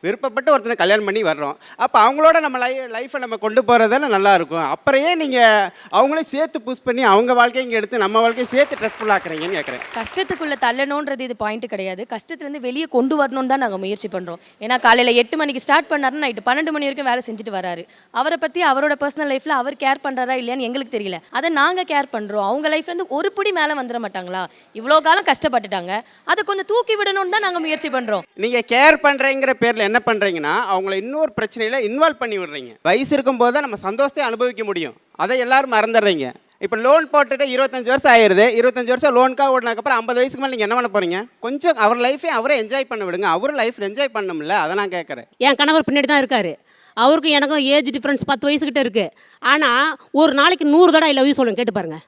விருப்பப்பட்டு ஒருத்தனை கல்யாணம் பண்ணி வர்றோம். அப்போ அவங்களோட நம்ம லைஃப்பை நம்ம கொண்டு போகிறது தானே நல்லாயிருக்கும். அப்புறையே நீங்கள் அவங்களே சேர்த்து புஷ் பண்ணி அவங்க வாழ்க்கையை இங்கே எடுத்து நம்ம வாழ்க்கையை சேர்த்து ஸ்ட்ரெஸ்ஃபுல் ஆக்குறீங்கன்னு கேட்குறேன். கஷ்டத்துக்குள்ளே தள்ளணுன்றது இது பாயிண்ட் கிடையாது. கஷ்டத்துலேருந்து வெளியே கொண்டு வரணும்னு தான் நாங்கள் முயற்சி பண்ணுறோம். ஏன்னா காலையில் 8 மணிக்கு ஸ்டார்ட் பண்ணாருன்னா நைட்டு 12 மணி வரைக்கும் வேலை செஞ்சுட்டு வராரு. அவரை பற்றி அவரோட பர்சனல் லைஃப்பில் அவர் கேர் பண்ணுறாரா இல்லையான்னு எங்களுக்கு தெரியல. அதை நாங்கள் கேர் பண்ணுறோம். அவங்க லைஃப்லேருந்து ஒரு படி மேலே வந்துட மாட்டாங்களா? இவ்வளோ காலம் கஷ்டப்பட்டுட்டாங்க, அதை கொஞ்சம் தூக்கி விடணும்னு தான் நாங்கள் முயற்சி பண்ணுறோம். நீங்கள் கேர் பண்ணுறேங்கிற பேரில் என்ன பண்ணுறீங்கன்னா அவங்கள இன்னொரு பிரச்சனையில் இன்வால்வ் பண்ணி விடுறீங்க. வயசு இருக்கும்போது தான் நம்ம சந்தோஷத்தை அனுபவிக்க முடியும். அதை எல்லாரும் மறந்துடுறீங்க. இப்போ லோன் போட்டுட்டு 25 வருஷம் ஆயிடுது. 25 வருஷம் லோனுக்காக ஓடினதுக்கப்புறம் 50 வயசுக்கு மேலே நீங்கள் என்ன பண்ண போகிறீங்க? கொஞ்சம் அவர் லைஃபே அவரே என்ஜாய் பண்ண விடுங்க. அவரும் லைஃப் என்ஜாய் பண்ணணும்ல, அதை நான் கேட்குறேன். என் கணவர் பின்னாடி தான் இருக்காரு. அவருக்கும் எனக்கும் ஏஜ் டிஃப்ரென்ஸ் 10 வயசுக்கிட்ட இருக்குது. ஆனால் ஒரு நாளைக்கு 100 தடவை ஐ லவ் யூ சொல்லுவேன். கேட்டு பாருங்கள்.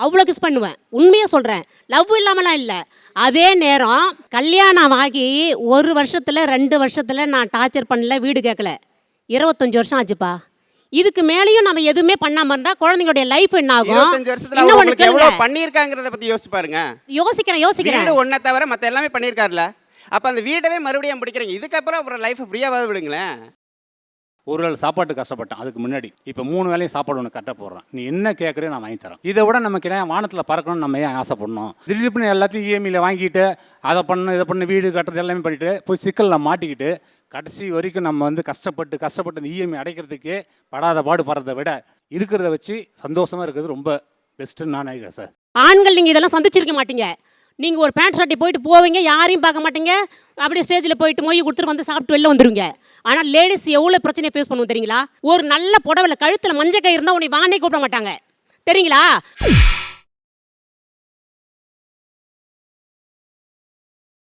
அவ்வளோ கிஸ் பண்ணுவேன். உண்மையாக சொல்கிறேன். லவ் இல்லாமலாம் இல்லை. அதே நேரம் கல்யாணம் ஆகி 1 வருஷத்தில் 2 வருஷத்தில் நான் டார்ச்சர் பண்ணல, வீடு கேட்கல. 25 வருஷம் ஆச்சுப்பா. இதுக்கு மேலேயும் நம்ம எதுவுமே பண்ணாமல் இருந்தால் குழந்தைங்களுடைய லைஃப் என்ன ஆகும்? 25 வருஷத்துல அவங்களுக்கு எவ்வளவு பண்ணியிருக்காங்கிறத பற்றி யோசிச்சு பாருங்க. யோசிக்கிறேன். வீடு ஒன்றை தவிர மற்ற எல்லாமே பண்ணியிருக்காருல. அப்போ அந்த வீடவே மறுபடியும் பிடிக்கிறீங்க. இதுக்கப்புறம் அப்புறம் லைஃப் ஃப்ரீயாவது விடுங்களேன். ஒரு நாள் சாப்பாட்டு கஷ்டப்பட்டேன். அதுக்கு முன்னாடி இப்போ 3 வேளையும் சாப்பாடு ஒன்று கரெக்டாக போடுறேன். நீ என்ன கேட்குறேன் நான் வாங்கி தரேன். இதை விட நமக்கு ஏன் வானத்தில் பறக்கணும்னு நம்ம ஏன் ஆசைப்படணும்? திடீர்னு எல்லாத்தையும் இஎம்ஐயில் வாங்கிட்டு அதை பண்ணு இதை பண்ணு வீடு கட்டுறது எல்லாமே பண்ணிட்டு போய் சிக்கலில் மாட்டிக்கிட்டு கடைசி வரைக்கும் நம்ம வந்து கஷ்டப்பட்டு இந்த இஎம்ஐ அடைக்கிறதுக்கே படாத பாடு படுறதை விட இருக்கிறத வச்சு சந்தோஷமாக இருக்கிறது ரொம்ப பெஸ்ட்டுன்னு நான் நினைக்கிறேன் சார். ஆண்கள் நீங்கள் இதெல்லாம் சந்திச்சிருக்க மாட்டீங்க. நீங்கள் ஒரு பேண்ட் ஷர்ட்டை போயிட்டு போவீங்க, யாரையும் பார்க்க மாட்டீங்க. அப்படியே ஸ்டேஜில் போயிட்டு மொய் கொடுத்துட்டு வந்து சாப்பிட்டு வெளில வந்துடுவீங்க. ஆனால் லேடிஸ் எவ்வளோ பிரச்சனையை ஃபேஸ் பண்ணுவோம் தெரியுங்களா? ஒரு நல்ல புடவைல கழுத்தில் மஞ்சள் கயிறு இருந்தால் உன்னை வானே கூப்பிட மாட்டாங்க தெரியுங்களா?